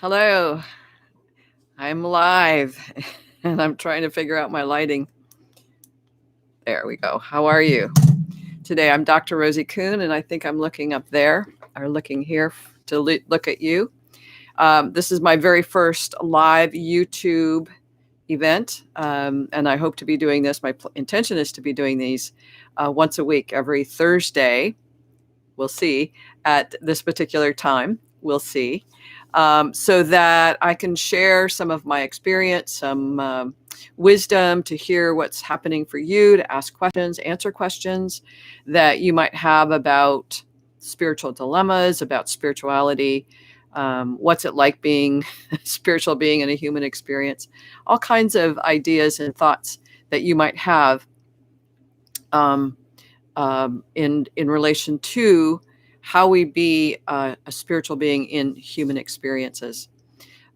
Hello, I'm live and I'm trying to figure out my lighting. There we go. How are you? Today I'm Dr. Rosie Kuhn and I think I'm looking up there or looking here to look at you. This is my very first live YouTube event and I hope to be doing this. My intention is to be doing these once a week, every Thursday. We'll see at this particular time. We'll see. So that I can share some of my experience, some wisdom to hear what's happening for you, to ask questions, answer questions that you might have about spiritual dilemmas, about spirituality. What's it like being a spiritual being in a human experience? All kinds of ideas and thoughts that you might have in relation to how we be a spiritual being in human experiences.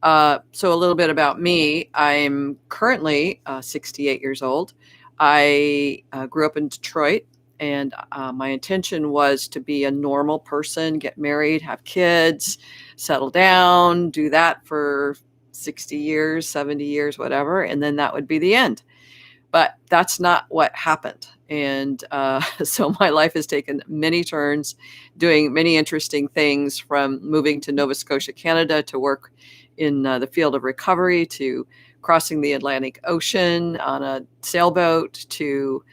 So a little bit about me. I'm currently 68 years old. I grew up in Detroit, and my intention was to be a normal person, get married, have kids, settle down, do that for 60 years, 70 years, whatever, and then that would be the end. But that's not what happened. And so my life has taken many turns, doing many interesting things, from moving to Nova Scotia, Canada, to work in the field of recovery, to crossing the Atlantic Ocean on a sailboat, to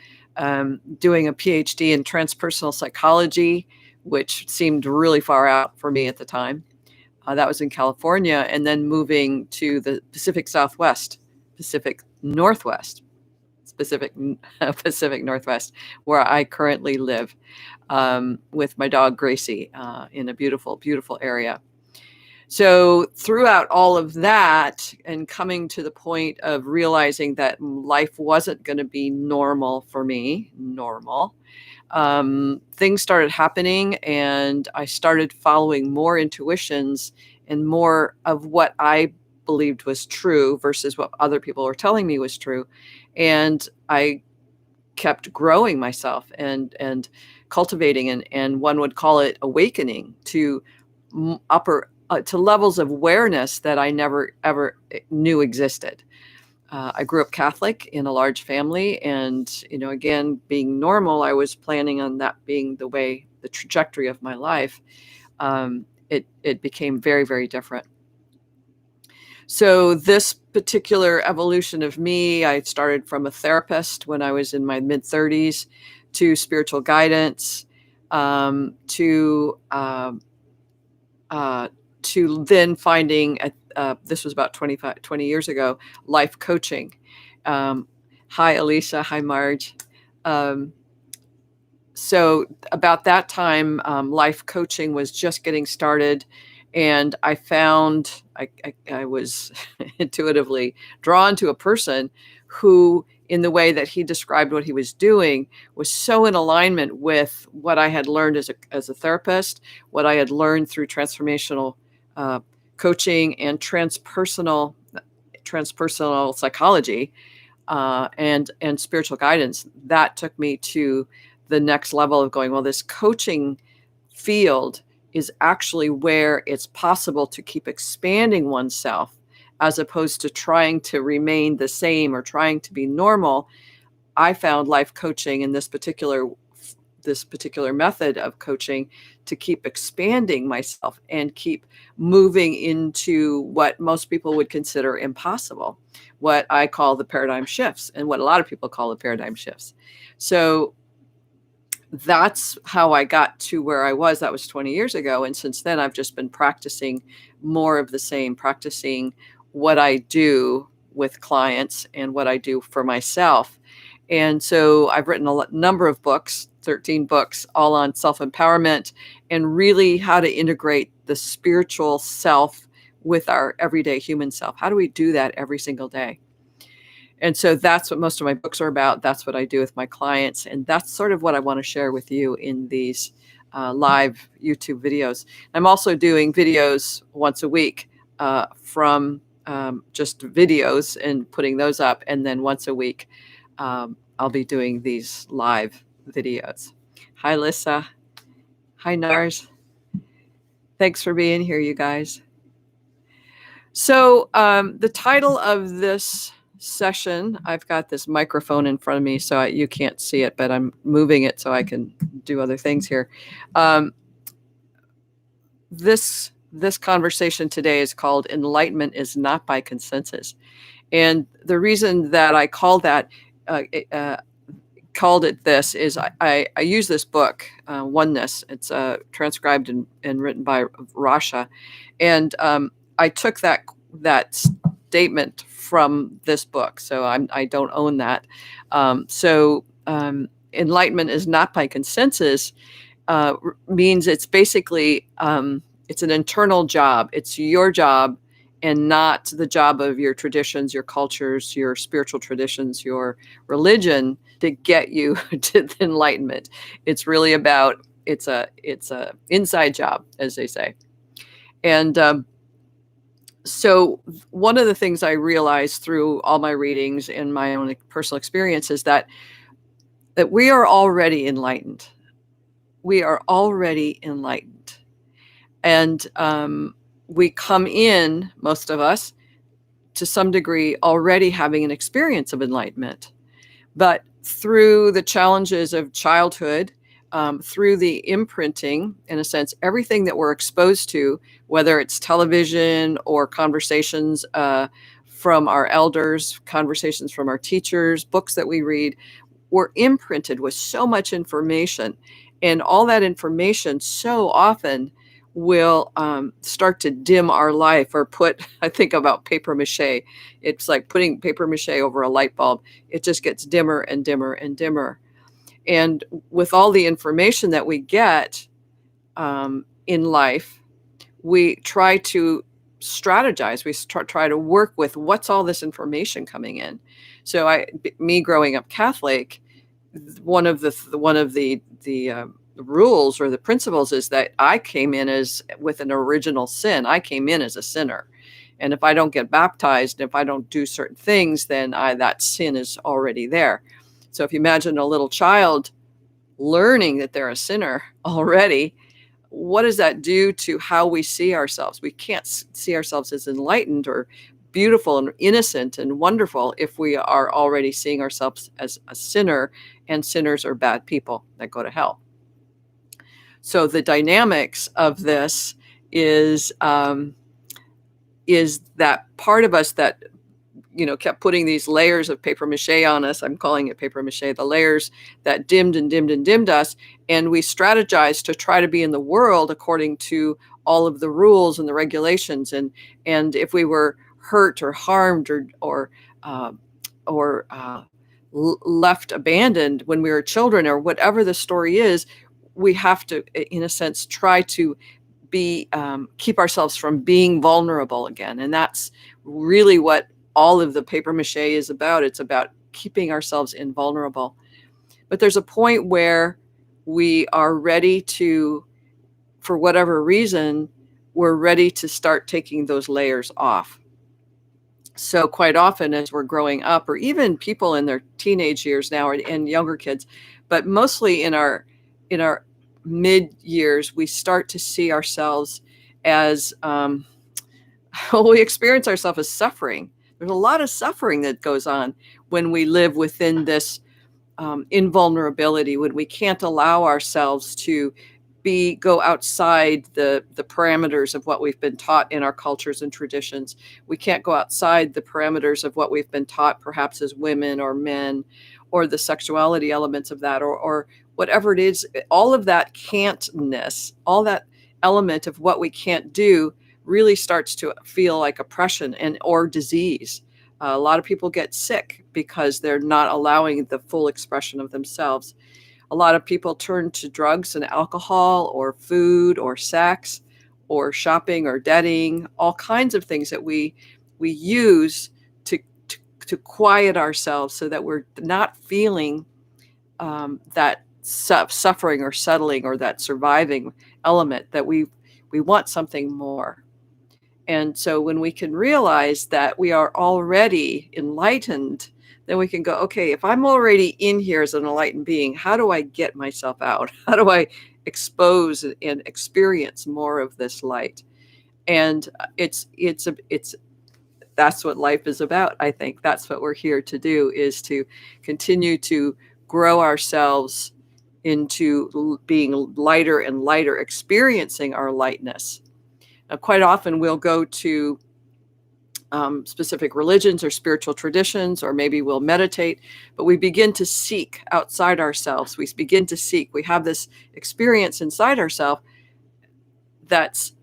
doing a PhD in transpersonal psychology, which seemed really far out for me at the time. That was in California, and then moving to the Pacific Northwest, Pacific Northwest, where I currently live with my dog Gracie in a beautiful, beautiful area. So throughout all of that, and coming to the point of realizing that life wasn't going to be normal for me, things started happening, and I started following more intuitions and more of what I believed was true versus what other people were telling me was true. And I kept growing myself and cultivating, and one would call it awakening to to levels of awareness that I never ever knew existed. I grew up Catholic in a large family, and again, being normal, I was planning on that being the trajectory of my life. It became very, very different. So this particular evolution of me, I started from a therapist when I was in my mid-30s, to spiritual guidance, to then finding, this was about 20 years ago, life coaching. Hi, Alicia. Hi, Marge. So about that time, life coaching was just getting started. And I found I was intuitively drawn to a person who, in the way that he described what he was doing, was so in alignment with what I had learned as a therapist, what I had learned through transformational coaching and transpersonal psychology and spiritual guidance. That took me to the next level of going, well, this coaching field is actually where it's possible to keep expanding oneself, as opposed to trying to remain the same or trying to be normal. I found life coaching in this particular method of coaching to keep expanding myself and keep moving into what most people would consider impossible, what I call the paradigm shifts, and what a lot of people call the paradigm shifts. So that's how I got to where I was. That was 20 years ago. And since then, I've just been practicing more of the same, practicing what I do with clients and what I do for myself. And so I've written a number of books, 13 books, all on self-empowerment and really how to integrate the spiritual self with our everyday human self. How do we do that every single day? And so that's what most of my books are about. That's what I do with my clients. And that's sort of what I want to share with you in these live YouTube videos. I'm also doing videos once a week from just videos and putting those up. And then once a week, I'll be doing these live videos. Hi, Lissa. Hi, Nars. Thanks for being here, you guys. So the title of this session, I've got this microphone in front of me, so you can't see it, but I'm moving it so I can do other things here. This conversation today is called "Enlightenment is Not by Consensus," and the reason that I called uh, uh, it this is I use this book, Oneness. It's transcribed and written by Rasha, and I took that statement from this book, so I don't own that. Enlightenment is not by consensus means it's basically it's an internal job. It's your job and not the job of your traditions, your cultures, your spiritual traditions, your religion to get you to the enlightenment. It's really about it's a inside job, as they say. And so one of the things I realized through all my readings and my own personal experience is that we are already enlightened. We are already enlightened. And we come in, most of us, to some degree already having an experience of enlightenment. But through the challenges of childhood, through the imprinting, in a sense, everything that we're exposed to, whether it's television or conversations from our elders, conversations from our teachers, books that we read, we're imprinted with so much information. And all that information so often will start to dim our life or I think about paper mache. It's like putting paper mache over a light bulb. It just gets dimmer and dimmer and dimmer. And with all the information that we get in life, we try to strategize. We try to work with what's all this information coming in. So me growing up Catholic, one of the rules or the principles is that I came in as with an original sin. I came in as a sinner, and if I don't get baptized, if I don't do certain things, then that sin is already there. So if you imagine a little child learning that they're a sinner already, what does that do to how we see ourselves? We can't see ourselves as enlightened or beautiful and innocent and wonderful if we are already seeing ourselves as a sinner, and sinners are bad people that go to hell. So the dynamics of this is that part of us that kept putting these layers of paper mache on us. I'm calling it paper mache, the layers that dimmed and dimmed and dimmed us. And we strategized to try to be in the world according to all of the rules and the regulations. And if we were hurt or harmed or left abandoned when we were children, or whatever the story is, we have to, in a sense, try to keep ourselves from being vulnerable again. And that's really what all of the paper mache is about. It's about keeping ourselves invulnerable. But there's a point where we are ready to, for whatever reason, we're ready to start taking those layers off. So quite often as we're growing up, or even people in their teenage years now and younger kids, but mostly in our mid years, we start to see ourselves as we experience ourselves as suffering. There's a lot of suffering that goes on when we live within this invulnerability, when we can't allow ourselves to go outside the parameters of what we've been taught in our cultures and traditions. We can't go outside the parameters of what we've been taught, perhaps as women or men, or the sexuality elements of that, or whatever it is. All of that can'tness, all that element of what we can't do, really starts to feel like oppression or disease. A lot of people get sick because they're not allowing the full expression of themselves. A lot of people turn to drugs and alcohol or food or sex or shopping or dating, all kinds of things that we use to quiet ourselves so that we're not feeling that suffering or settling or that surviving element, that we want something more. And so when we can realize that we are already enlightened, then we can go, okay, if I'm already in here as an enlightened being, how do I get myself out? How do I expose and experience more of this light? And it's that's what life is about. I think that's what we're here to do, is to continue to grow ourselves into being lighter and lighter, experiencing our lightness. Now, quite often we'll go to specific religions or spiritual traditions, or maybe we'll meditate, but we begin to seek outside ourselves. We begin to seek. We have this experience inside ourselves that's,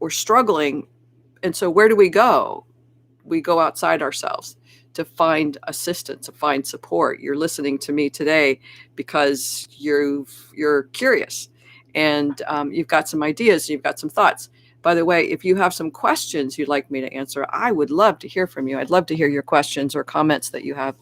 we're struggling. And so where do we go? We go outside ourselves to find assistance, to find support. You're listening to me today because you're curious, and you've got some ideas, you've got some thoughts. By the way, if you have some questions you'd like me to answer, I would love to hear from you. I'd love to hear your questions or comments that you have.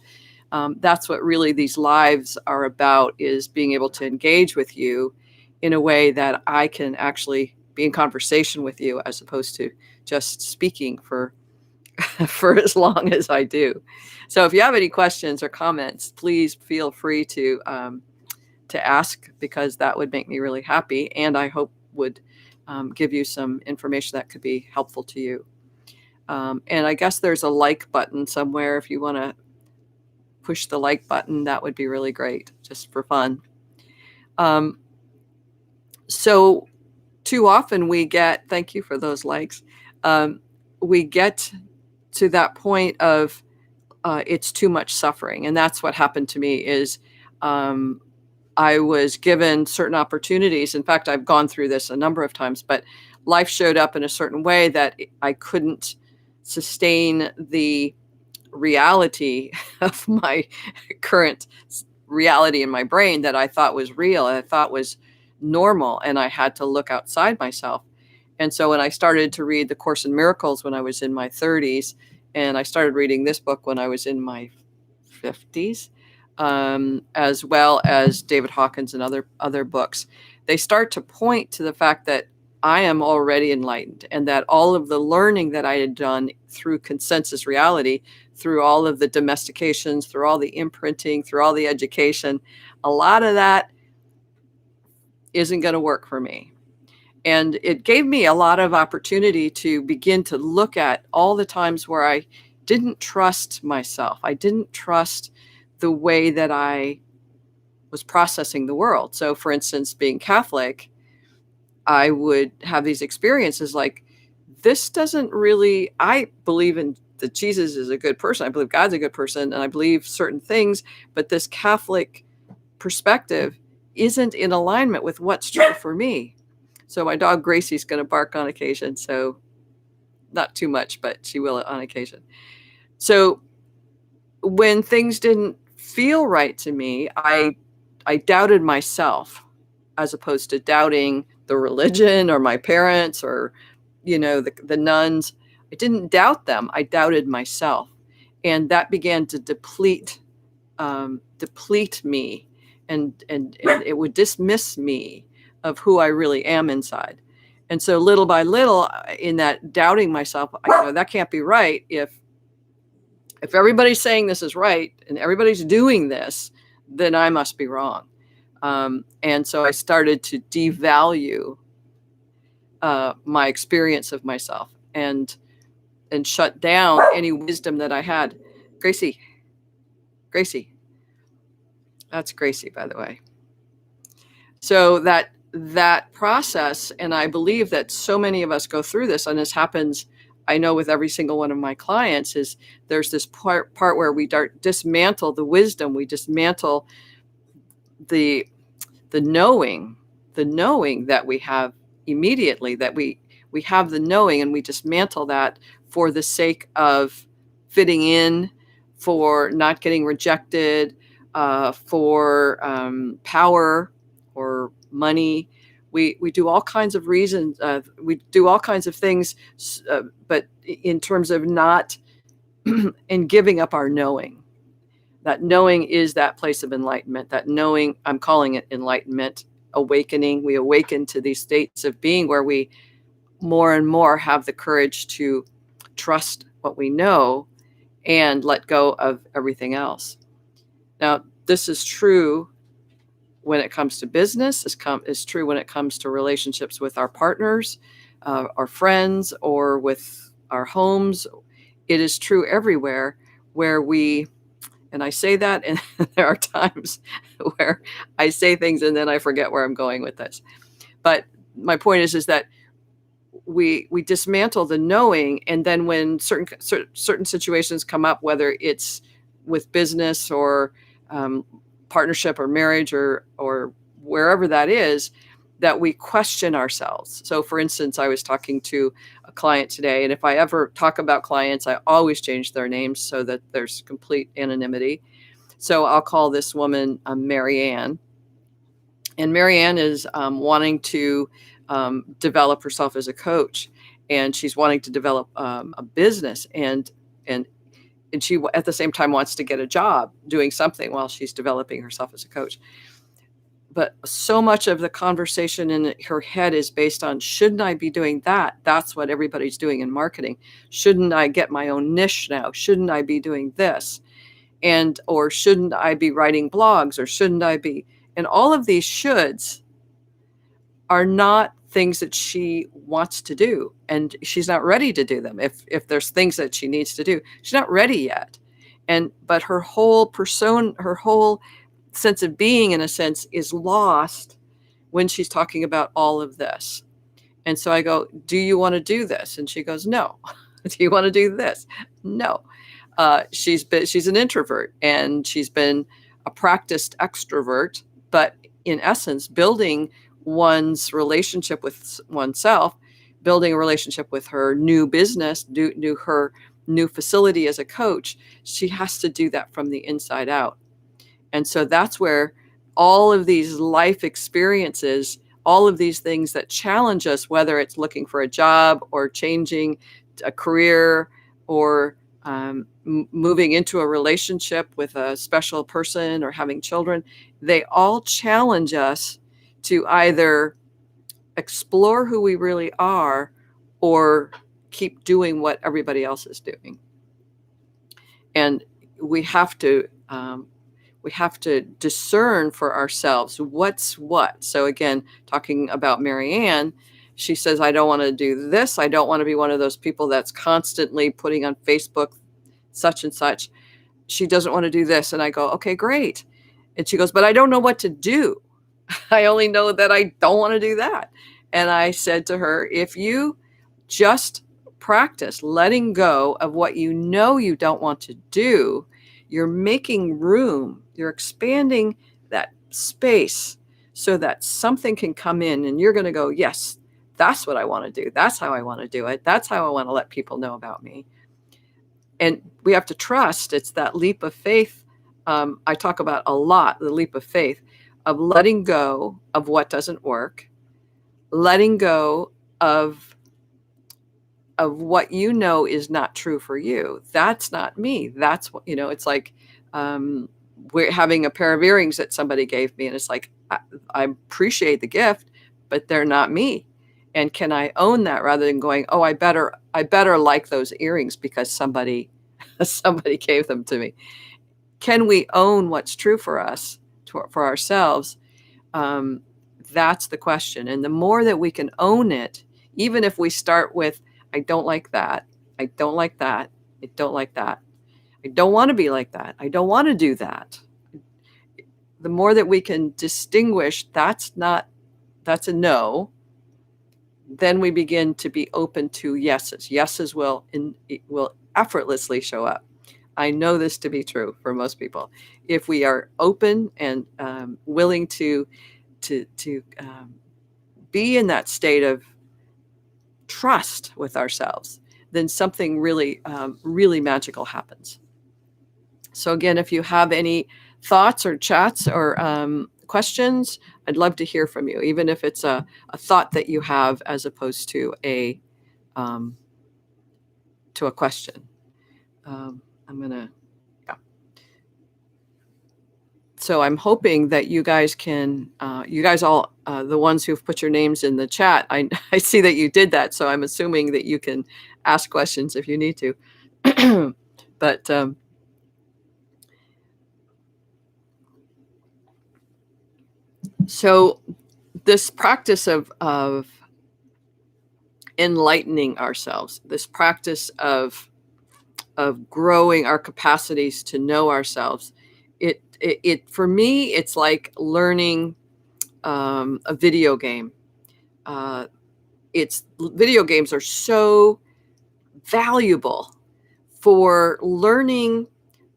That's what really these lives are about, is being able to engage with you in a way that I can actually be in conversation with you, as opposed to just speaking for as long as I do. So if you have any questions or comments, please feel free to ask, because that would make me really happy, and I hope would give you some information that could be helpful to you. And I guess there's a like button somewhere. If you want to push the like button, that would be really great, just for fun. So too often we get, thank you for those likes, we get to that point of it's too much suffering. And that's what happened to me, is I was given certain opportunities. In fact, I've gone through this a number of times, but life showed up in a certain way that I couldn't sustain the reality of my current reality in my brain that I thought was real, I thought was normal, and I had to look outside myself. And so when I started to read The Course in Miracles when I was in my 30s, and I started reading this book when I was in my 50s, as well as David Hawkins and other books, they start to point to the fact that I am already enlightened, and that all of the learning that I had done through consensus reality, through all of the domestications, through all the imprinting, through all the education, a lot of that isn't going to work for me. And it gave me a lot of opportunity to begin to look at all the times where I didn't trust myself. I didn't trust the way that I was processing the world. So, for instance, being Catholic, I would have these experiences like, this doesn't really, I believe in that Jesus is a good person. I believe God's a good person, and I believe certain things, but this Catholic perspective isn't in alignment with what's true for me. So my dog Gracie's going to bark on occasion. So not too much, but she will on occasion. So when things didn't feel right to me, I doubted myself, as opposed to doubting the religion or my parents or, the nuns. I didn't doubt them. I doubted myself. And that began to deplete me, and it would dismiss me of who I really am inside. And so little by little, in that doubting myself, that can't be right. If everybody's saying this is right and everybody's doing this, then I must be wrong. And so I started to devalue my experience of myself, and shut down any wisdom that I had. Gracie, that's Gracie, by the way. So that process, and I believe that so many of us go through this, and this happens, I know, with every single one of my clients, is there's this part where we dismantle the wisdom, we dismantle the knowing that we have immediately, that we have the knowing, and we dismantle that for the sake of fitting in, for not getting rejected, for power or money. We do all kinds of reasons. We do all kinds of things, but in terms of not in giving up our knowing. That knowing is that place of enlightenment. That knowing, I'm calling it enlightenment, awakening. We awaken to these states of being where we more and more have the courage to trust what we know and let go of everything else. Now, this is true when it comes to business. This is true when it comes to relationships with our partners. our friends or with our homes. It is true everywhere where and I say that, and there are times where I say things and then I forget where I'm going with this. But my point is that we dismantle the knowing, and then when certain situations come up, whether it's with business or partnership or marriage or wherever that is, that we question ourselves. So for instance, I was talking to a client today, and if I ever talk about clients, I always change their names so that there's complete anonymity. So I'll call this woman Marianne, and Marianne is wanting to develop herself as a coach, and she's wanting to develop a business, and she at the same time wants to get a job doing something while she's developing herself as a coach. But so much of the conversation in her head is based on, shouldn't I be doing that? That's what everybody's doing in marketing. Shouldn't I get my own niche now? Shouldn't I be doing this? Or shouldn't I be writing blogs? Or shouldn't I be? And all of these shoulds are not things that she wants to do, and she's not ready to do them. If there's things that she needs to do, she's not ready yet. But her whole persona, her whole sense of being, in a sense, is lost when she's talking about all of this. And so I go, do you want to do this? And she goes, no. Do you want to do this? No. She's an introvert, and she's been a practiced extrovert, but in essence, building one's relationship with oneself, building a relationship with her new business, her new facility as a coach, she has to do that from the inside out. And so that's where all of these life experiences, all of these things that challenge us, whether it's looking for a job or changing a career or moving into a relationship with a special person or having children, they all challenge us to either explore who we really are or keep doing what everybody else is doing. And we have to discern for ourselves what's what. So again, talking about Marianne, she says, I don't want to do this. I don't want to be one of those people that's constantly putting on Facebook such and such. She doesn't want to do this. And I go, okay, great. And she goes, but I don't know what to do. I only know that I don't want to do that. And I said to her, if you just practice letting go of what you know you don't want to do, you're making room, you're expanding that space so that something can come in and you're going to go, yes, that's what I want to do. That's how I want to do it. That's how I want to let people know about me. And we have to trust. It's that leap of faith. I talk about a lot, the leap of faith of letting go of what doesn't work, letting go of what you know is not true for you. That's not me. That's what, it's like we're having a pair of earrings that somebody gave me, and it's like, I appreciate the gift, but they're not me. And can I own that rather than going, oh, I better like those earrings because somebody gave them to me. Can we own what's true for us, for ourselves? That's the question. And the more that we can own it, even if we start with, I don't like that, I don't like that, I don't like that, I don't want to be like that, I don't want to do that. The more that we can distinguish that's a no, then we begin to be open to yeses. Yeses will effortlessly show up. I know this to be true for most people. If we are open and willing to be in that state of trust with ourselves, then something really, really magical happens. So again, if you have any thoughts or chats or questions, I'd love to hear from you, even if it's a thought that you have as opposed to a question. So I'm hoping that you guys can, you guys all, the ones who've put your names in the chat, I see that you did that. So I'm assuming that you can ask questions if you need to. But so this practice of enlightening ourselves, this practice of growing our capacities to know ourselves. It for me, it's like learning a video game. Uh, it's Video games are so valuable for learning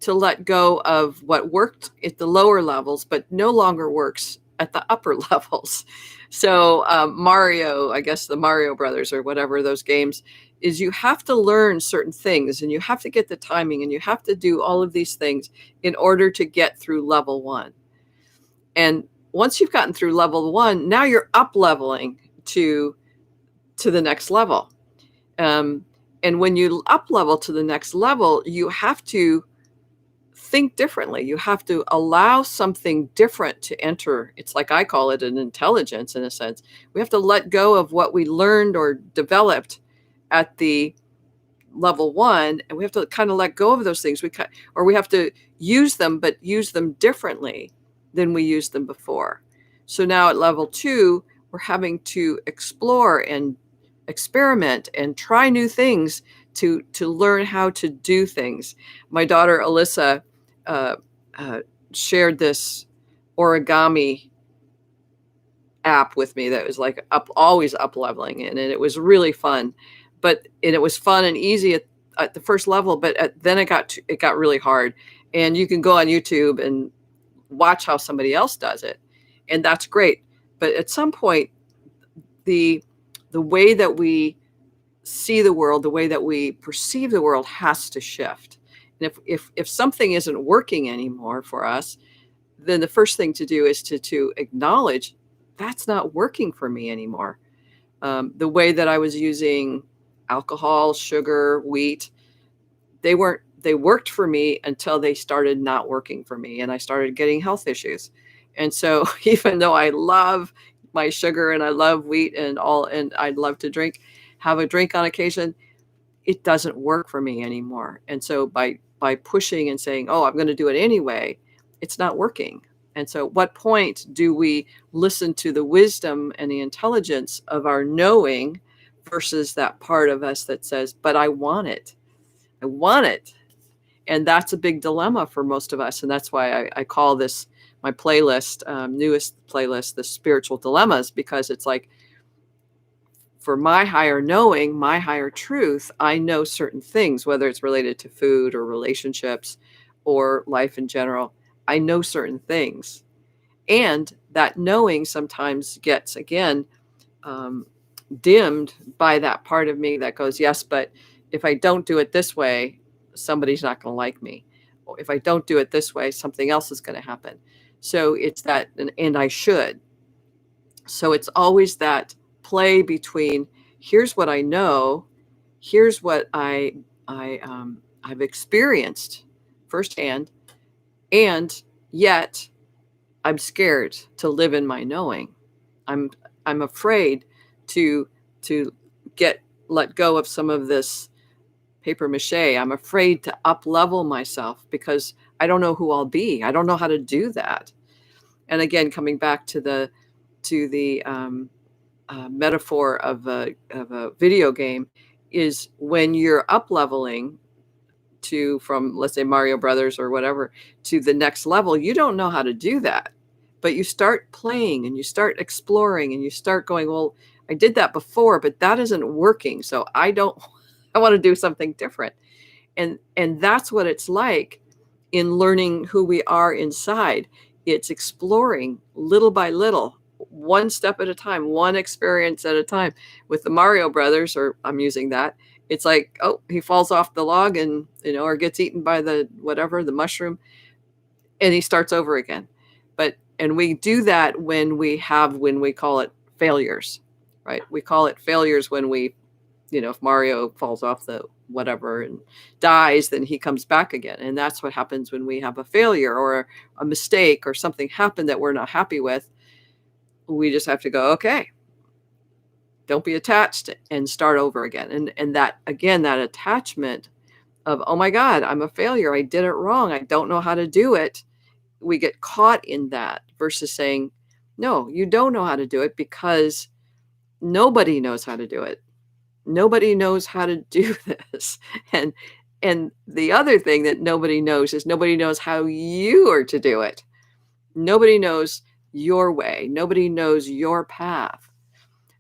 to let go of what worked at the lower levels, but no longer works at the upper levels. So Mario, I guess the Mario Brothers or whatever those games, is you have to learn certain things and you have to get the timing and you have to do all of these things in order to get through level one. And once you've gotten through level one, now you're up leveling to the next level. And when you up level to the next level, you have to think differently. You have to allow something different to enter. It's like I call it an intelligence in a sense. We have to let go of what we learned or developed at the level one, and we have to kind of let go of those things. We have to use them, but use them differently than we used them before. So now at level two, we're having to explore and experiment and try new things to learn how to do things. My daughter Alyssa uh, shared this origami app with me that was like always up leveling, and it was really fun. And it was fun and easy at the first level, but then it got really hard. And you can go on YouTube and watch how somebody else does it, and that's great. But at some point, the way that we see the world, the way that we perceive the world has to shift. And if something isn't working anymore for us, then the first thing to do is to acknowledge that's not working for me anymore. The way that I was using alcohol, sugar, wheat, they worked for me until they started not working for me, and I started getting health issues. And so even though I love my sugar and I love wheat and I'd love to have a drink on occasion, it doesn't work for me anymore. And so by pushing and saying, "Oh, I'm going to do it anyway," it's not working. And so what point do we listen to the wisdom and the intelligence of our knowing versus that part of us that says, "But I want it. I want it." And that's a big dilemma for most of us. And that's why I call this my playlist, newest playlist, the spiritual dilemmas, because it's like, for my higher knowing, my higher truth, I know certain things, whether it's related to food or relationships or life in general. I know certain things. And that knowing sometimes gets, again, um, dimmed by that part of me that goes, yes, but if I don't do it this way, somebody's not going to like me. Or if I don't do it this way, something else is going to happen. So it's that, and I should. So it's always that play between here's what I know, here's what I've experienced firsthand, and yet I'm scared to live in my knowing. I'm afraid to let go of some of this paper mache. I'm afraid to up level myself because I don't know who I'll be. I don't know how to do that. And again, coming back to the metaphor of a video game, is when you're up leveling from, let's say, Mario Brothers or whatever, to the next level, you don't know how to do that. But you start playing and you start exploring and you start going, well, I did that before, but that isn't working. So I want to do something different. And that's what it's like in learning who we are inside. It's exploring little by little, one step at a time, one experience at a time. With the Mario Brothers, or I'm using that, it's like, oh, he falls off the log and, or gets eaten by the mushroom, and he starts over again. And we do that when we call it failures, right? We call it failures when if Mario falls off the whatever and dies, then he comes back again. And that's what happens when we have a failure or a mistake or something happened that we're not happy with. We just have to go, okay, don't be attached, and start over again. And that, again, that attachment of, oh my God, I'm a failure. I did it wrong. I don't know how to do it. We get caught in that versus saying, no, you don't know how to do it because nobody knows how to do it. Nobody knows how to do this. And and the other thing that nobody knows is nobody knows how you are to do it. Nobody knows your way. Nobody knows your path.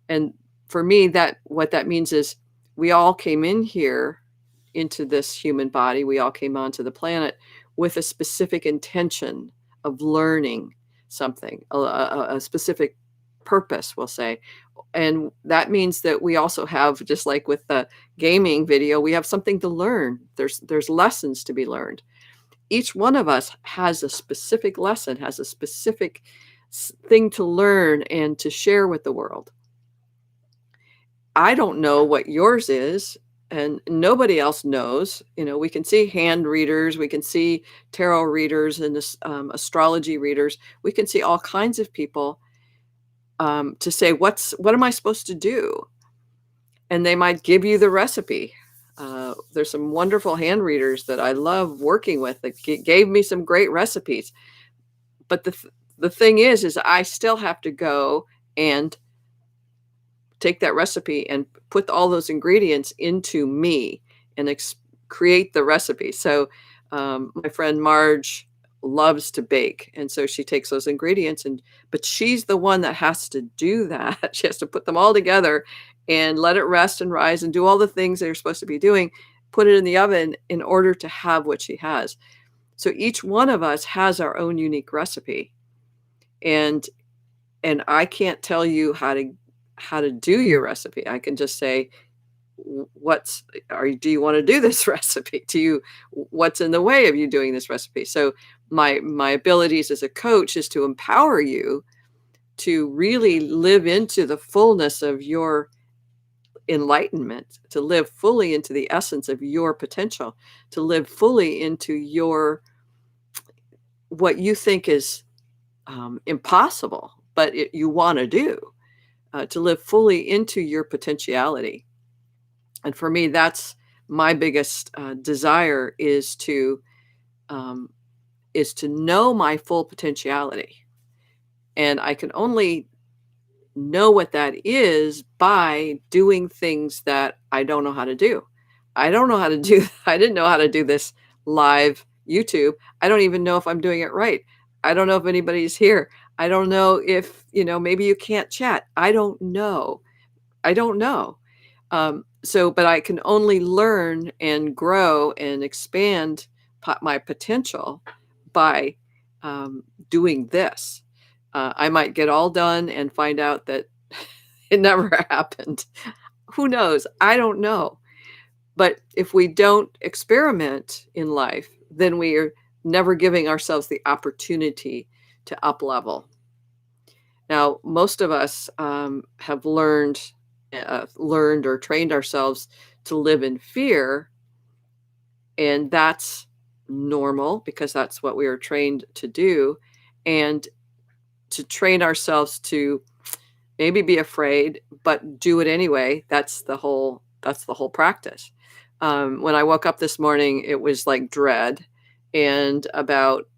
And for me, that what that means is we all came in here into this human body. We all came onto the planet with a specific intention of learning something, a specific purpose, we'll say. And that means that we also have, just like with the gaming video, we have something to learn. There's lessons to be learned. Each one of us has a specific lesson, has a specific thing to learn and to share with the world. I don't know what yours is, and nobody else knows. You know, we can see hand readers, we can see tarot readers and astrology readers. We can see all kinds of people to say, what am I supposed to do? And they might give you the recipe. There's some wonderful hand readers that I love working with that gave me some great recipes. But the thing is I still have to go and take that recipe and put all those ingredients into me and create the recipe. So my friend Marge loves to bake, and so she takes those ingredients but she's the one that has to do that. She has to put them all together and let it rest and rise and do all the things they're supposed to be doing, put it in the oven in order to have what she has. So each one of us has our own unique recipe. And I can't tell you how to do your recipe. I can just say, do you want to do this recipe? What's in the way of you doing this recipe? So my abilities as a coach is to empower you to really live into the fullness of your enlightenment, to live fully into the essence of your potential, to live fully into what you think is impossible, but you want to do, to live fully into your potentiality. And for me, that's my biggest desire um, is to know my full potentiality. And I can only know what that is by doing things that I don't know how to do. I don't know how to do, I didn't know how to do this live YouTube. I don't even know if I'm doing it right. I don't know if anybody's here. I don't know if, maybe you can't chat. I don't know. I don't know. But I can only learn and grow and expand my potential by doing this. I might get all done and find out that it never happened. Who knows? I don't know. But if we don't experiment in life, then we are never giving ourselves the opportunity to up level. Now, most of us have learned or trained ourselves to live in fear, and that's normal because that's what we were trained to do. And to train ourselves to maybe be afraid, but do it anyway, that's the whole practice. When I woke up this morning, it was like dread, and about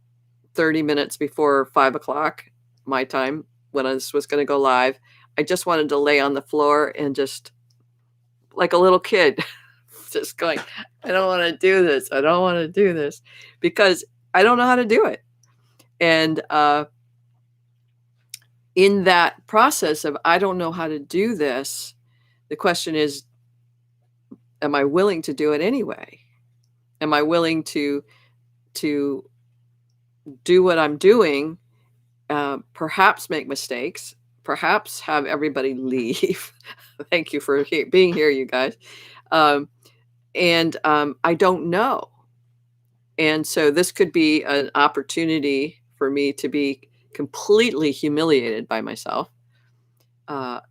30 minutes before 5 o'clock my time, when this was going to go live, I just wanted to lay on the floor and just like a little kid, just going, I don't want to do this. I don't want to do this because I don't know how to do it. And in that process of, I don't know how to do this, the question is, am I willing to do it anyway? Am I willing to do what I'm doing, perhaps make mistakes, perhaps have everybody leave. Thank you for being here, you guys. I don't know. And so this could be an opportunity for me to be completely humiliated by myself,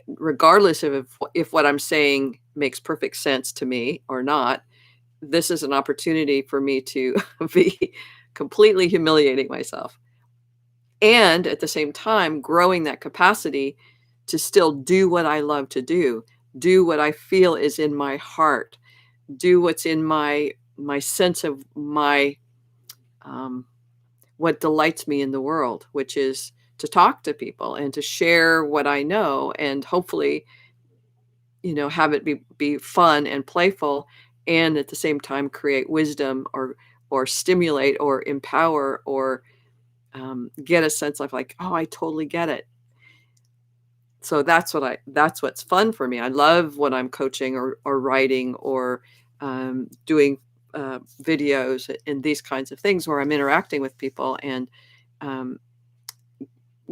regardless of if what I'm saying makes perfect sense to me or not. This is an opportunity for me to be completely humiliating myself. And at the same time, growing that capacity to still do what I love to do what I feel is in my heart, do what's in my sense of what delights me in the world, which is to talk to people and to share what I know and hopefully have it be fun and playful, and at the same time create wisdom, or stimulate or empower, or get a sense of like, oh, I totally get it. So that's what's fun for me. I love when I'm coaching, or writing, or doing videos and these kinds of things where I'm interacting with people, and um,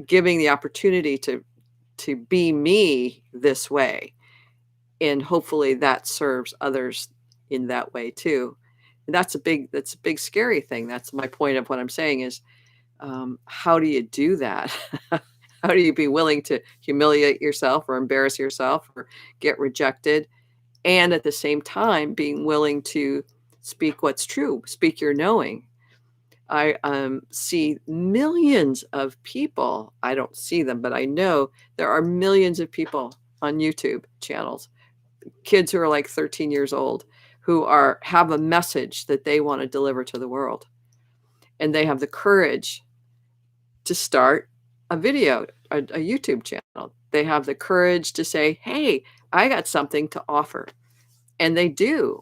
giving the opportunity to be me this way. And hopefully that serves others in that way too. And that's a big scary thing. That's my point of what I'm saying is, how do you do that? How do you be willing to humiliate yourself or embarrass yourself or get rejected, and at the same time being willing to speak what's true, speak your knowing? I see millions of people. I don't see them, but I know there are millions of people on YouTube channels, kids who are like 13 years old, who have a message that they want to deliver to the world, and they have the courage to start a video, a YouTube channel. They have the courage to say, hey, I got something to offer. And they do.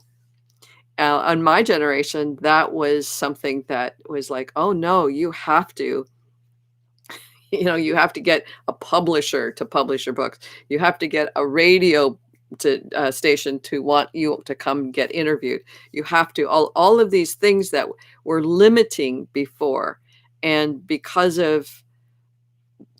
On my generation, that was something that was like, oh no, you have to, you have to get a publisher to publish your books. You have to get a radio station to want you to come get interviewed. You have to, all of these things that were limiting before. And because of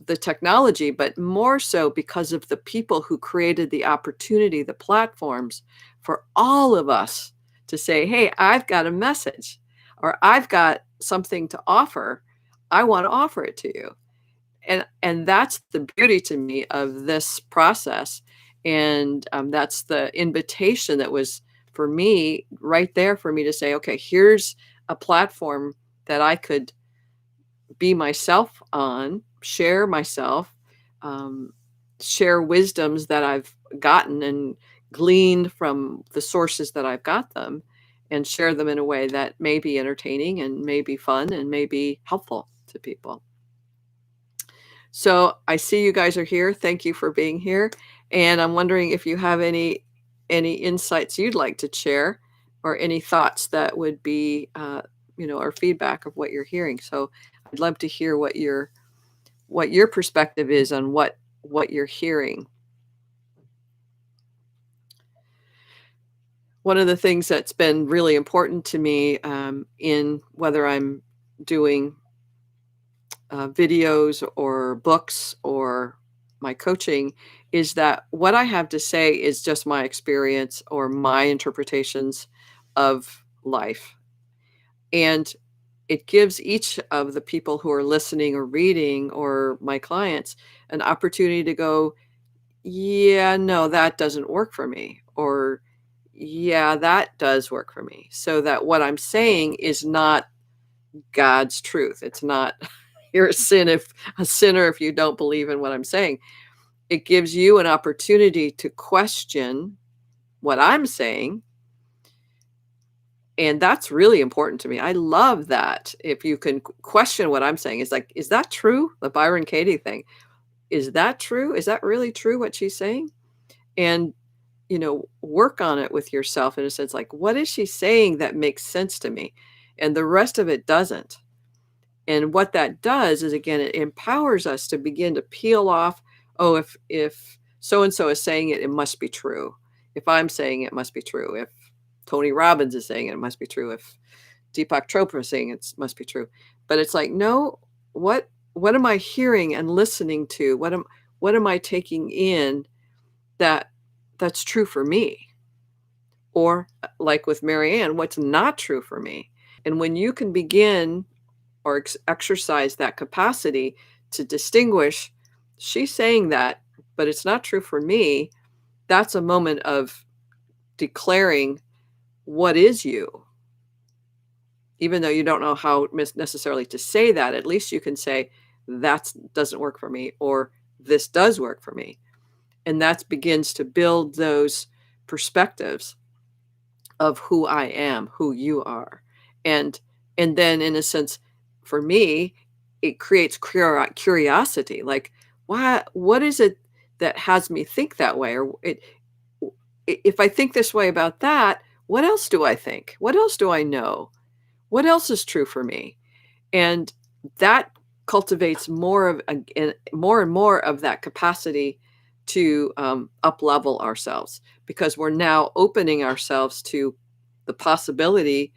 the technology, but more so because of the people who created the opportunity, the platforms for all of us to say, hey, I've got a message, or I've got something to offer. I want to offer it to you. And that's the beauty to me of this process. And that's the invitation that was for me right there, for me to say, okay, here's a platform that I could be myself on, share myself, um, share wisdoms that I've gotten and gleaned from the sources that I've got them, and share them in a way that may be entertaining and may be fun and may be helpful to people. So I see you guys are here. Thank you for being here. And I'm wondering if you have any insights you'd like to share, or any thoughts that would be, or feedback of what you're hearing. So I'd love to hear what your perspective is on what you're hearing. One of the things that's been really important to me, in whether I'm doing videos or books or my coaching, is that what I have to say is just my experience or my interpretations of life. And it gives each of the people who are listening or reading, or my clients, an opportunity to go, yeah, no, that doesn't work for me. Or, yeah, that does work for me. So that what I'm saying is not God's truth. It's not, you're a sinner if you don't believe in what I'm saying. It gives you an opportunity to question what I'm saying. And that's really important to me. I love that. If you can question what I'm saying, it's like, is that true? The Byron Katie thing. Is that true? Is that really true what she's saying? And, work on it with yourself in a sense, like, what is she saying that makes sense to me? And the rest of it doesn't. And what that does is, again, it empowers us to begin to peel off, oh, if so and so is saying it, it must be true. If I'm saying it must be true. If Tony Robbins is saying it, it must be true. If Deepak Chopra is saying it must be true. But it's like, no, what am I hearing and listening to? What am I taking in that's true for me? Or like with Marianne, what's not true for me? And when you can begin or exercise that capacity to distinguish, she's saying that, but it's not true for me, that's a moment of declaring what is you. Even though you don't know how necessarily to say that, at least you can say, that doesn't work for me, or this does work for me. And that begins to build those perspectives of who I am, who you are. And then, in a sense, for me, it creates curiosity. Like, what is it that has me think that way? Or if I think this way about that, what else do I think? What else do I know? What else is true for me? And that cultivates more and more of that capacity to up level ourselves, because we're now opening ourselves to the possibility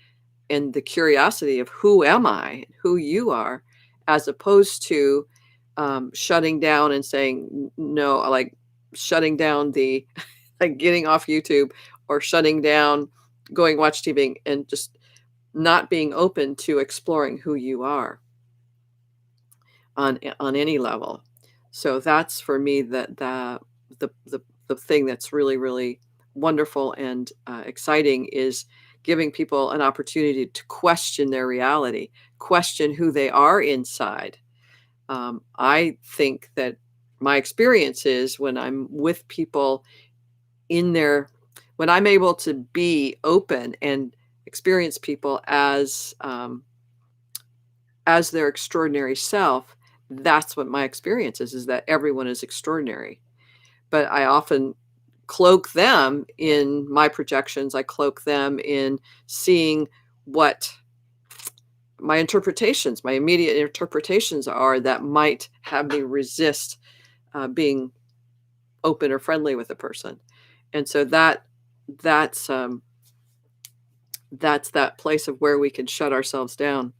and the curiosity of who am I, who you are, as opposed to shutting down and saying no, like shutting down the like getting off YouTube or shutting down going watch TV and just not being open to exploring who you are on any level. So that's for me the thing that's really really wonderful and exciting is giving people an opportunity to question their reality, question who they are inside. I think that my experience is when I'm with people in their when I'm able to be open and experience people as their extraordinary self, that's what my experience is that everyone is extraordinary. But I often cloak them in my projections. I cloak them in seeing what my interpretations, my immediate interpretations are that might have me resist being open or friendly with a person. And so that's that's that place of where we can shut ourselves down.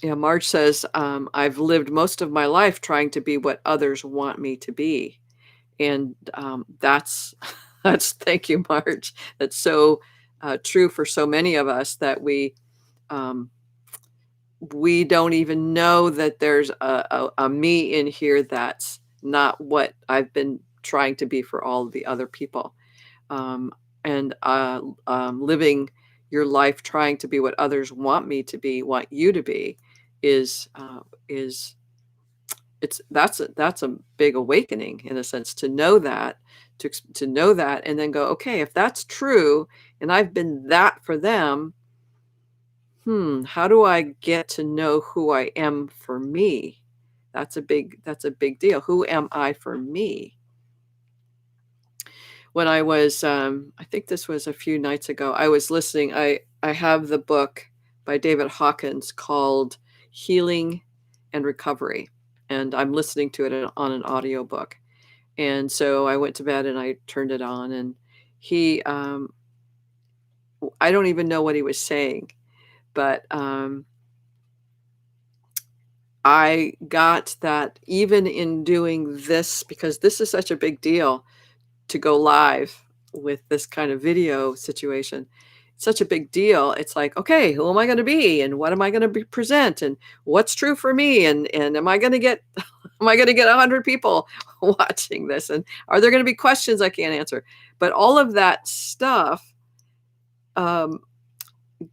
Yeah, Marge says, I've lived most of my life trying to be what others want me to be. And that's, that's, thank you, Marge. That's so true for so many of us that um, we don't even know that there's a me in here that's not what I've been trying to be for all of the other people. Um, and living your life trying to be what others want me to be, want you to be, is it's that's a big awakening in a sense to know that to know that and then go, okay, if that's true and I've been that for them, how do I get to know who I am for me? That's a big deal. Who am I for me? When I was, I think this was a few nights ago, I was listening. I have the book by David Hawkins called Healing and Recovery, and I'm listening to it on an audiobook. And so I went to bed and I turned it on, and he, I don't even know what he was saying, but I got that even in doing this, because this is such a big deal to go live with this kind of video situation. It's such a big deal. It's like, okay, who am I going to be, and what am I going to be present, and what's true for me, and am I going to get am I going to get 100 people watching this, and are there going to be questions I can't answer? But all of that stuff um,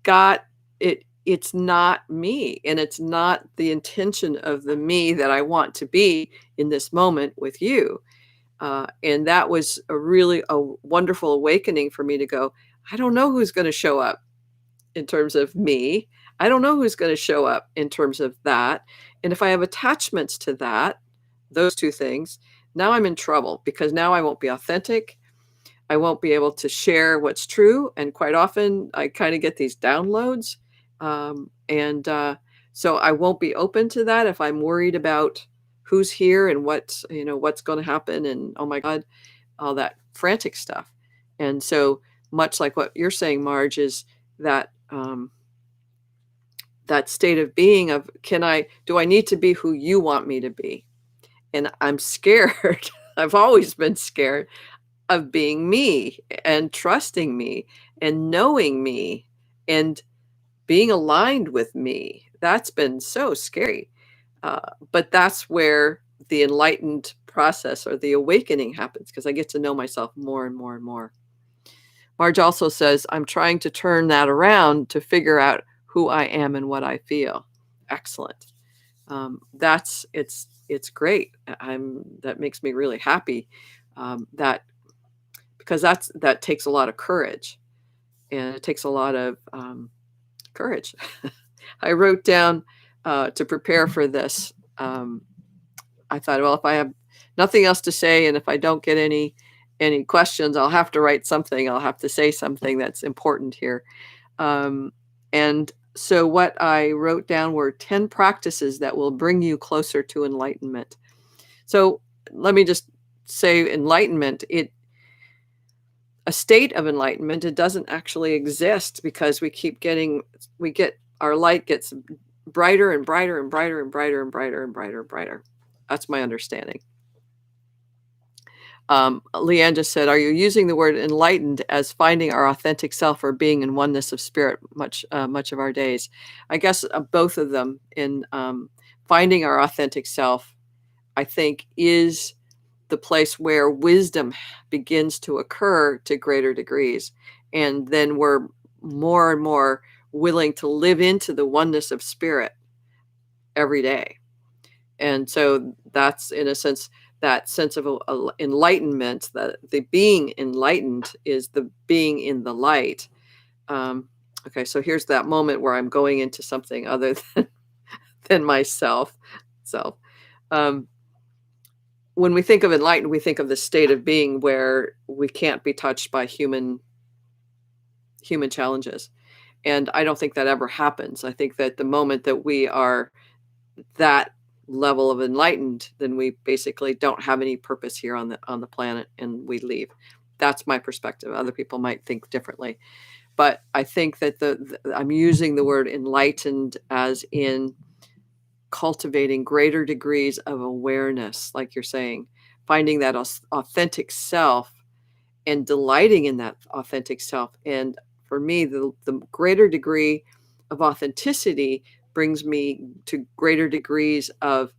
got it. It's not me, and it's not the intention of the me that I want to be in this moment with you. And that was a wonderful awakening for me to go, I don't know who's going to show up in terms of me. I don't know who's going to show up in terms of that. And if I have attachments to that, those two things, now I'm in trouble because now I won't be authentic. I won't be able to share what's true. And quite often I kind of get these downloads. And so I won't be open to that if I'm worried about who's here and what's going to happen. And oh my God, all that frantic stuff. And so much like what you're saying, Marge, is that that state of being of do I need to be who you want me to be? And I'm scared. I've always been scared of being me and trusting me and knowing me and being aligned with me. That's been so scary. Uh, but that's where the enlightened process or the awakening happens because I get to know myself more and more and more. Marge also says, I'm trying to turn that around to figure out who I am and what I feel. Excellent. It's great. That makes me really happy. That because that takes a lot of courage, and it takes a lot of courage. I wrote down to prepare for this. I thought, well, if I have nothing else to say, and if I don't get any questions, I'll have to write something. I'll have to say something that's important here. And so what I wrote down were 10 practices that will bring you closer to enlightenment. So let me just say enlightenment, a state of enlightenment, it doesn't actually exist because our light gets brighter and brighter and brighter and brighter and brighter and brighter and brighter. That's my understanding. Leanne just said, are you using the word enlightened as finding our authentic self or being in oneness of spirit much of our days? I guess both of them. In finding our authentic self, I think, is the place where wisdom begins to occur to greater degrees. And then we're more and more willing to live into the oneness of spirit every day. And so that's, in a sense, that sense of enlightenment, that the being enlightened is the being in the light. Okay, so here's that moment where I'm going into something other than myself. So, when we think of enlightened, we think of the state of being where we can't be touched by human challenges. And I don't think that ever happens. I think that the moment that we are that level of enlightened, then we basically don't have any purpose here on the planet, and we leave. That's my perspective. Other people might think differently, but I think that I'm using the word enlightened as in cultivating greater degrees of awareness, like you're saying, finding that authentic self and delighting in that authentic self. And for me, the greater degree of authenticity brings me to greater degrees of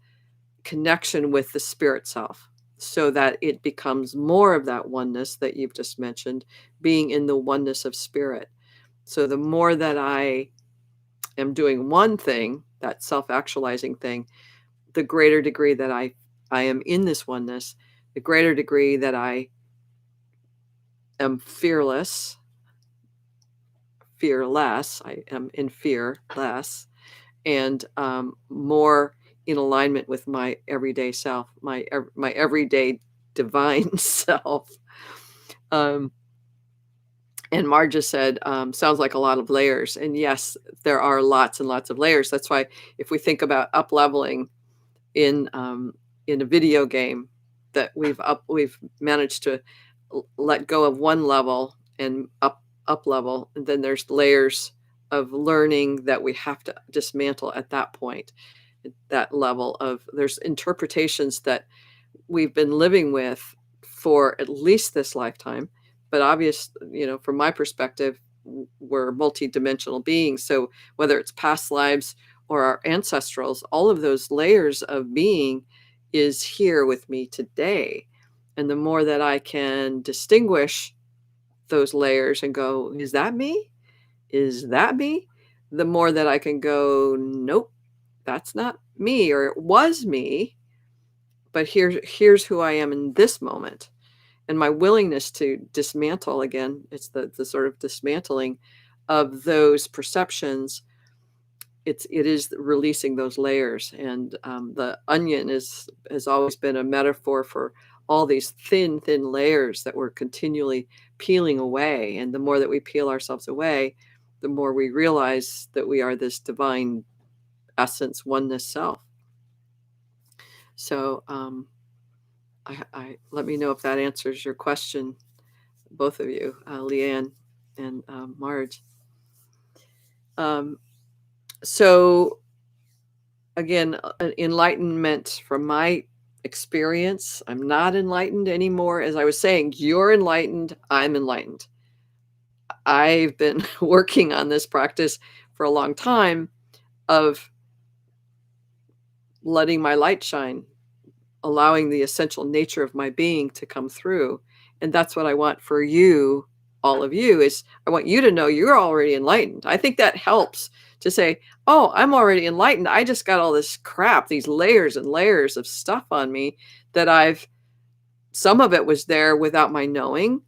connection with the spirit self, so that it becomes more of that oneness that you've just mentioned, being in the oneness of spirit. So the more that I am doing one thing, that self-actualizing thing, the greater degree that I am in this oneness, the greater degree that I am fearless. I am in fear less, and more in alignment with my everyday self, my everyday divine self. And Marge just said, sounds like a lot of layers. And yes, there are lots and lots of layers. That's why if we think about up leveling in a video game, that we've managed to let go of one level and up level, and then there's layers of learning that we have to dismantle at that point. That level of, there's interpretations that we've been living with for at least this lifetime, but from my perspective, we're multidimensional beings. So whether it's past lives or our ancestrals, all of those layers of being is here with me today. And the more that I can distinguish those layers and go, is that me? Is that me? The more that I can go, nope, that's not me, or it was me, but here's who I am in this moment. And my willingness to dismantle, again, it's the sort of dismantling of those perceptions. It is releasing those layers. And the onion has always been a metaphor for all these thin layers that we're continually peeling away. And the more that we peel ourselves away, the more we realize that we are this divine essence, oneness self. So I let me know if that answers your question, both of you, Leanne and Marge. So again, enlightenment from my experience, I'm not enlightened anymore. As I was saying, you're enlightened, I'm enlightened. I've been working on this practice for a long time of letting my light shine, allowing the essential nature of my being to come through. And that's what I want for you, all of you, is I want you to know you're already enlightened. I think that helps to say, oh, I'm already enlightened. I just got all this crap, these layers and layers of stuff on me that some of it was there without my knowing,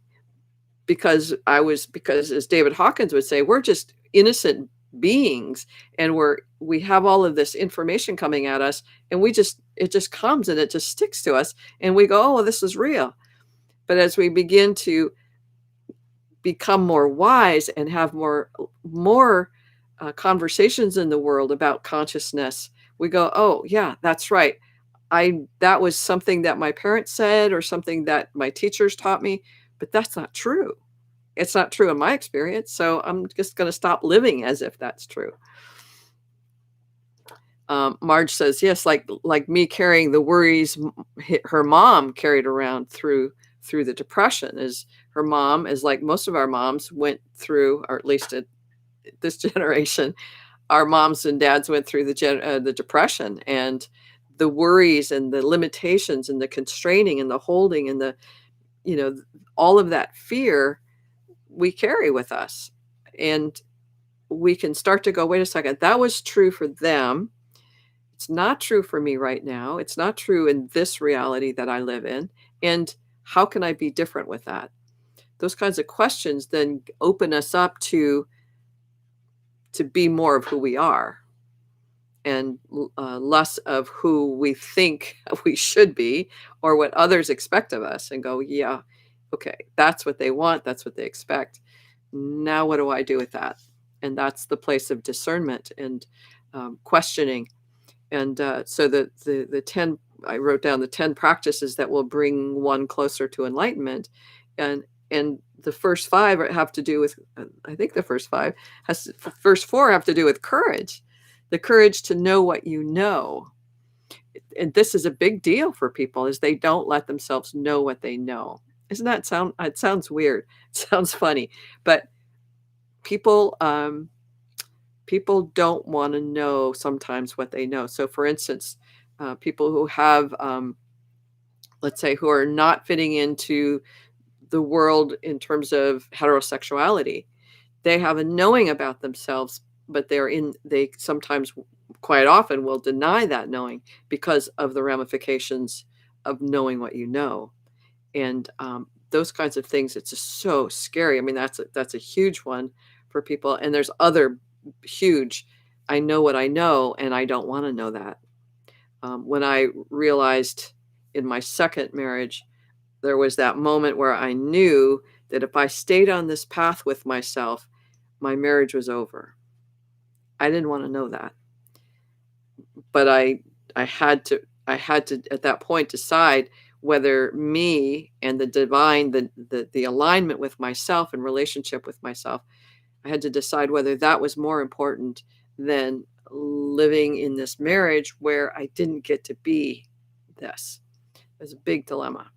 because as David Hawkins would say, we're just innocent beings, and we have all of this information coming at us, and it just comes and it just sticks to us, and we go, oh, this is real. But as we begin to become more wise and have more conversations in the world about consciousness, we go, oh yeah, that's right. That was something that my parents said or something that my teachers taught me, but that's not true. It's not true in my experience, so I'm just going to stop living as if that's true. Marge says, yes, like me carrying the worries her mom carried around through the depression. Is her mom, is like most of our moms went through, or at least at this generation, our moms and dads went through the depression, and the worries and the limitations and the constraining and the holding and the, you know, all of that fear we carry with us. And we can start to go, wait a second, that was true for them. It's not true for me right now. It's not true in this reality that I live in. And how can I be different with that? Those kinds of questions then open us up to be more of who we are, and less of who we think we should be or what others expect of us, and go, yeah, okay, that's what they want. That's what they expect. Now, what do I do with that? And that's the place of discernment and questioning. And so the 10, I wrote down the 10 practices that will bring one closer to enlightenment. And the first 5 have to do with, I think the first 5 first 4 have to do with courage, the courage to know what you know. And this is a big deal for people, is they don't let themselves know what they know. It sounds weird. It sounds funny, but people, people don't want to know sometimes what they know. So for instance, people who have, let's say, who are not fitting into the world in terms of heterosexuality, they have a knowing about themselves, but they sometimes, quite often, will deny that knowing because of the ramifications of knowing what you know. And those kinds of things, it's just so scary. I mean, that's a huge one for people. And there's other huge, I know what I know, and I don't want to know that. When I realized in my second marriage, there was that moment where I knew that if I stayed on this path with myself, my marriage was over. I didn't want to know that, but I had to at that point decide whether me and the divine, the alignment with myself and relationship with myself, I had to decide whether that was more important than living in this marriage where I didn't get to be this. It was a big dilemma.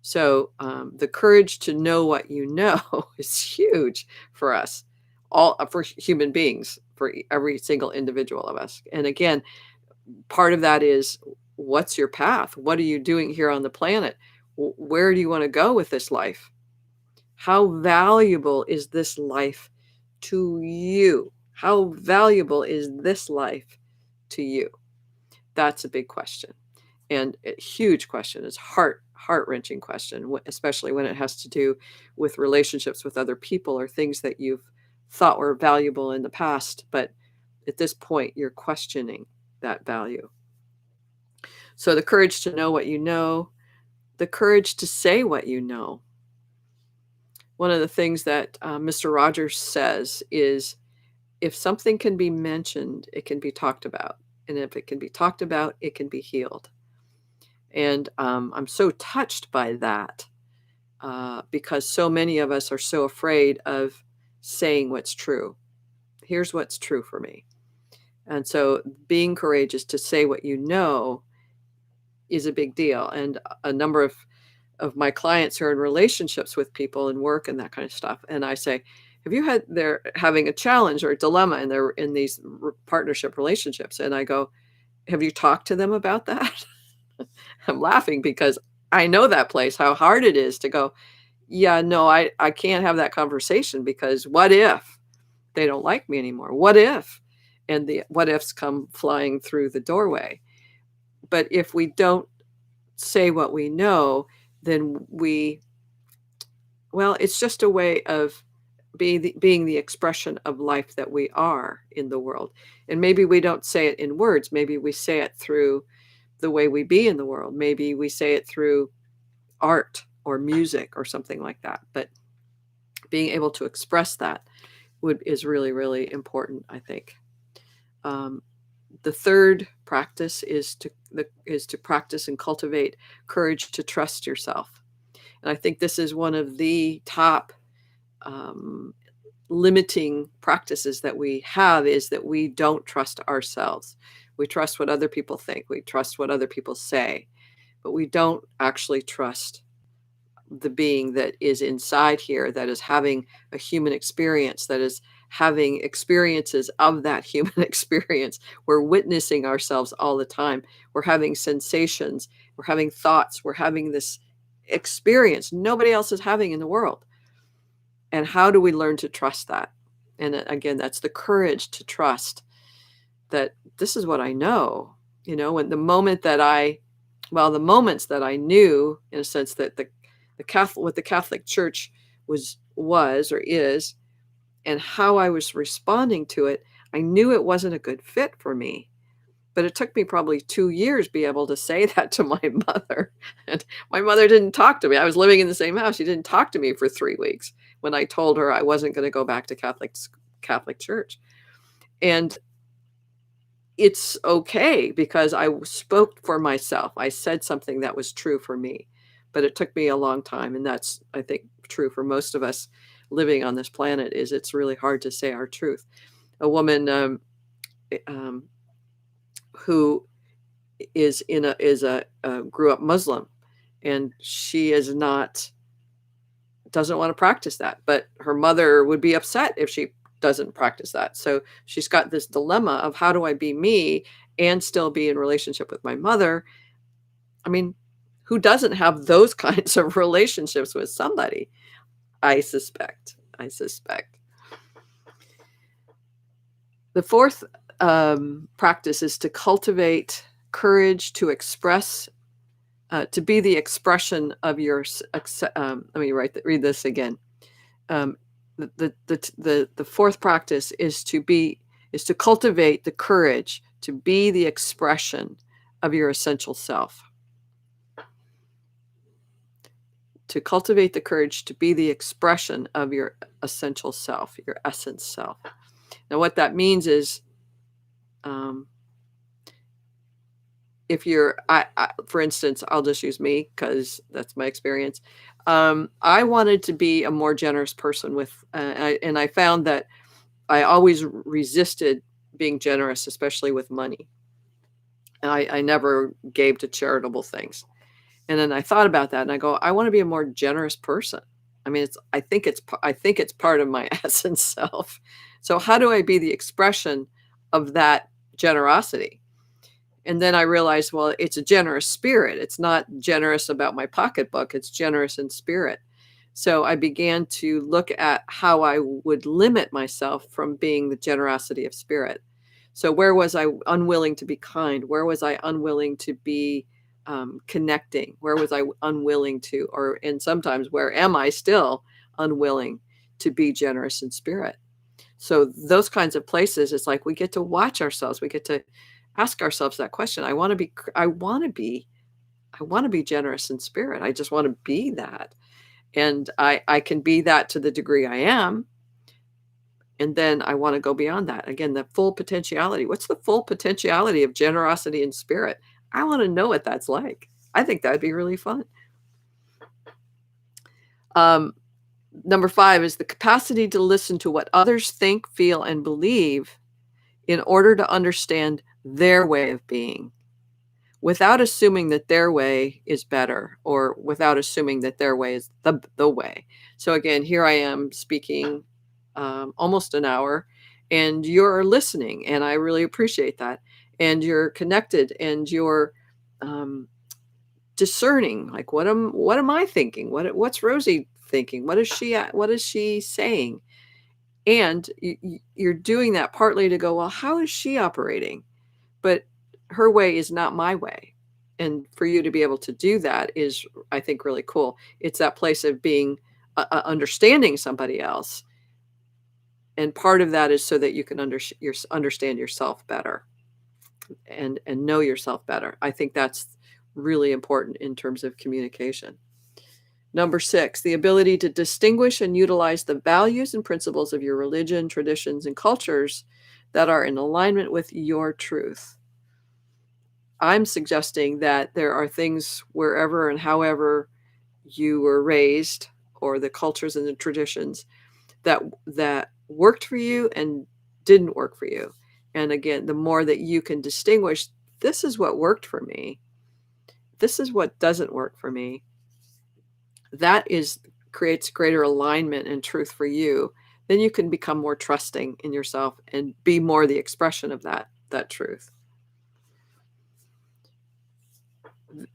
So the courage to know what you know is huge for us, all for human beings, for every single individual of us. And again, part of that is, what's your path? What are you doing here on the planet? Where do you want to go with this life? How valuable is this life to you? How valuable is this life to you? That's a big question, and a huge question. It's heart-wrenching question, especially when it has to do with relationships with other people or things that you've thought were valuable in the past, but at this point you're questioning that value. So the courage to know what you know, the courage to say what you know. One of the things that Mr. Rogers says is, if something can be mentioned, it can be talked about. And if it can be talked about, it can be healed. And I'm so touched by that because so many of us are so afraid of saying what's true. Here's what's true for me. And so being courageous to say what you know is a big deal. And a number of my clients are in relationships with people and work and that kind of stuff. And I say, they're having a challenge or a dilemma, and they're in these partnership relationships. And I go, have you talked to them about that? I'm laughing because I know that place, how hard it is to go, yeah, no, I can't have that conversation, because what if they don't like me anymore? What if? And the what ifs come flying through the doorway. But if we don't say what we know, then it's just a way of being the expression of life that we are in the world. And maybe we don't say it in words. Maybe we say it through the way we be in the world. Maybe we say it through art or music or something like that. But being able to express that is really, really important, I think. The third practice is to practice and cultivate courage to trust yourself. And I think this is one of the top limiting practices that we have, is that we don't trust ourselves. We trust what other people think. We trust what other people say, but we don't actually trust the being that is inside here, that is having a human experience, that is having experiences of that human experience. We're witnessing ourselves all the time. We're having sensations. We're having thoughts. We're having this experience nobody else is having in the world. And how do we learn to trust that? And again, that's the courage to trust that this is what I know. When the moments that I knew, in a sense, that the Catholic, what the Catholic Church was or is, and how I was responding to it, I knew it wasn't a good fit for me. But it took me probably 2 years to be able to say that to my mother. And my mother didn't talk to me. I was living in the same house. She didn't talk to me for 3 weeks when I told her I wasn't going to go back to Catholic Church. And it's okay, because I spoke for myself. I said something that was true for me. But it took me a long time. And that's, I think, true for most of us living on this planet, is it's really hard to say our truth. A woman who is grew up Muslim, and she doesn't want to practice that, but her mother would be upset if she doesn't practice that. So she's got this dilemma of, how do I be me and still be in relationship with my mother? I mean, who doesn't have those kinds of relationships with somebody? I suspect. The fourth practice is to cultivate courage to express, to be the expression of your. Let me read this again. The fourth practice is to cultivate the courage to be the expression of your essential self. To cultivate the courage to be the expression of your essential self, your essence self. Now, what that means is, if you're, for instance, I'll just use me because that's my experience. I wanted to be a more generous person and I found that I always resisted being generous, especially with money. I never gave to charitable things. And then I thought about that and I go, I want to be a more generous person. I mean, I think it's part of my essence self. So how do I be the expression of that generosity? And then I realized, well, it's a generous spirit. It's not generous about my pocketbook. It's generous in spirit. So I began to look at how I would limit myself from being the generosity of spirit. So where was I unwilling to be kind? Where was I unwilling to be connecting? Where was I unwilling to, and sometimes where am I still unwilling to be generous in spirit? So those kinds of places, it's like we get to watch ourselves. We get to ask ourselves that question. I want to be generous in spirit. I just want to be that. And I can be that to the degree I am. And then I want to go beyond that. Again, the full potentiality. What's the full potentiality of generosity in spirit? I want to know what that's like. I think that'd be really fun. Number 5 is the capacity to listen to what others think, feel, and believe in order to understand their way of being, without assuming that their way is better, or without assuming that their way is the way. So again, here I am speaking almost an hour, and you're listening, and I really appreciate that. And you're connected, and you're discerning, like, what am I thinking? What's Rosie thinking? What is she saying? And you're doing that partly to go, well, how is she operating? But her way is not my way. And for you to be able to do that is, I think, really cool. It's that place of being understanding somebody else, And part of that is so that you can understand yourself better and know yourself better. I think that's really important in terms of communication. Number 6, the ability to distinguish and utilize the values and principles of your religion, traditions, and cultures that are in alignment with your truth. I'm suggesting that there are things wherever and however you were raised, or the cultures and the traditions that worked for you and didn't work for you. And again, the more that you can distinguish, this is what worked for me, this is what doesn't work for me, that creates greater alignment and truth for you. Then you can become more trusting in yourself and be more the expression of that truth.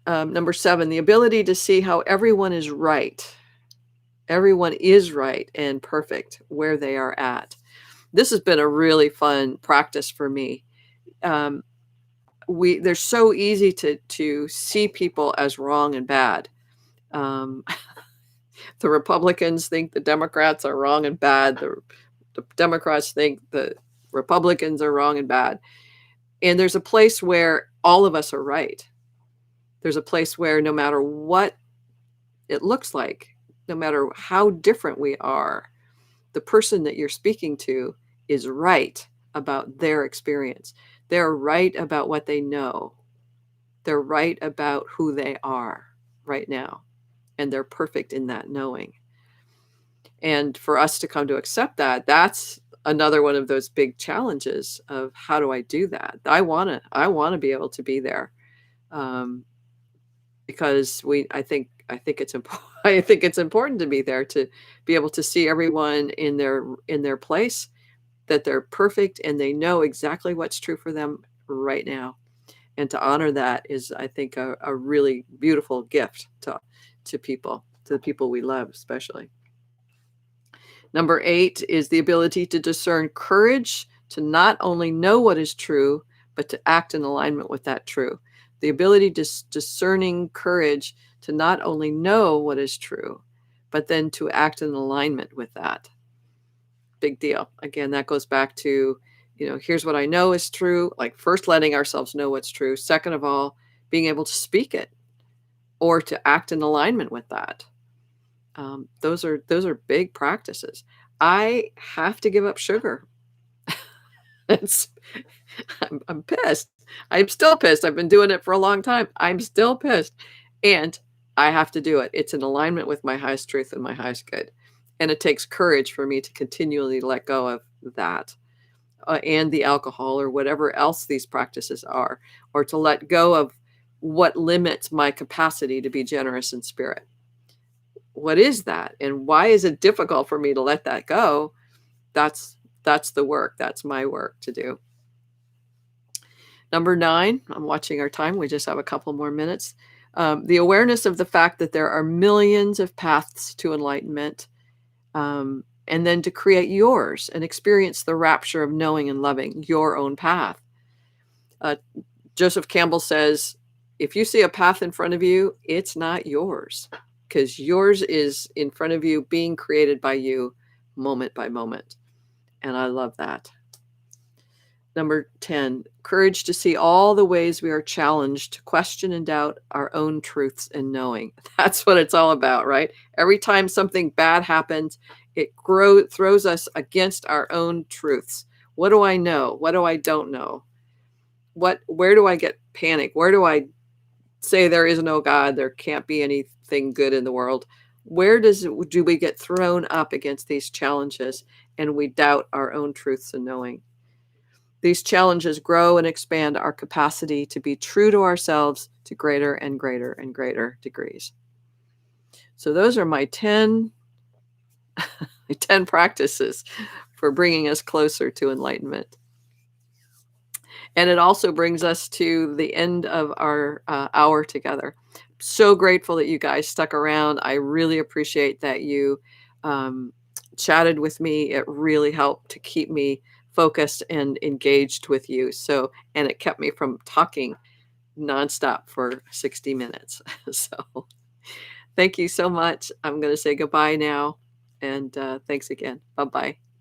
Number 7, the ability to see how everyone is right. Everyone is right and perfect where they are at. This has been a really fun practice for me. They're so easy to see people as wrong and bad. The Republicans think the Democrats are wrong and bad. The Democrats think the Republicans are wrong and bad. And there's a place where all of us are right. There's a place where no matter what it looks like, no matter how different we are, the person that you're speaking to is right about their experience. They're right about what they know. They're right about who they are right now. And they're perfect in that knowing. And for us to come to accept that, that's another one of those big challenges of how do I do that? I want to be able to be there. Because I think it's important. I think it's important to be there, to be able to see everyone in their place, that they're perfect and they know exactly what's true for them right now. And to honor that is, I think, a really beautiful gift to the people we love, especially. Number 8 is the ability to discern courage to not only know what is true, but to act in alignment with that true. The ability to discerning courage to not only know what is true, but then to act in alignment with that. Big deal. Again, that goes back to, here's what I know is true. Like, first letting ourselves know what's true. Second of all, being able to speak it or to act in alignment with that. Those are big practices. I have to give up sugar. I'm pissed. I'm still pissed. I've been doing it for a long time. I'm still pissed. And I have to do it. It's in alignment with my highest truth and my highest good. And it takes courage for me to continually let go of that and the alcohol or whatever else these practices are, or to let go of what limits my capacity to be generous in spirit. What is that? And why is it difficult for me to let that go? That's the work. That's my work to do. Number 9, I'm watching our time. We just have a couple more minutes. The awareness of the fact that there are millions of paths to enlightenment, and then to create yours and experience the rapture of knowing and loving your own path. Joseph Campbell says, if you see a path in front of you, it's not yours, because yours is in front of you, being created by you moment by moment. And I love that. Number 10, courage to see all the ways we are challenged to question and doubt our own truths and knowing. That's what it's all about, right? Every time something bad happens, it throws us against our own truths. What do I know? What do I don't know? Where do I get panic? Where do I say there is no God? There can't be anything good in the world. Where do we get thrown up against these challenges and we doubt our own truths and knowing? These challenges grow and expand our capacity to be true to ourselves to greater and greater and greater degrees. So those are my 10 practices for bringing us closer to enlightenment. And it also brings us to the end of our hour together. So grateful that you guys stuck around. I really appreciate that you chatted with me. It really helped to keep me focused and engaged with you. And it kept me from talking nonstop for 60 minutes. So thank you so much. I'm going to say goodbye now. And thanks again. Bye-bye.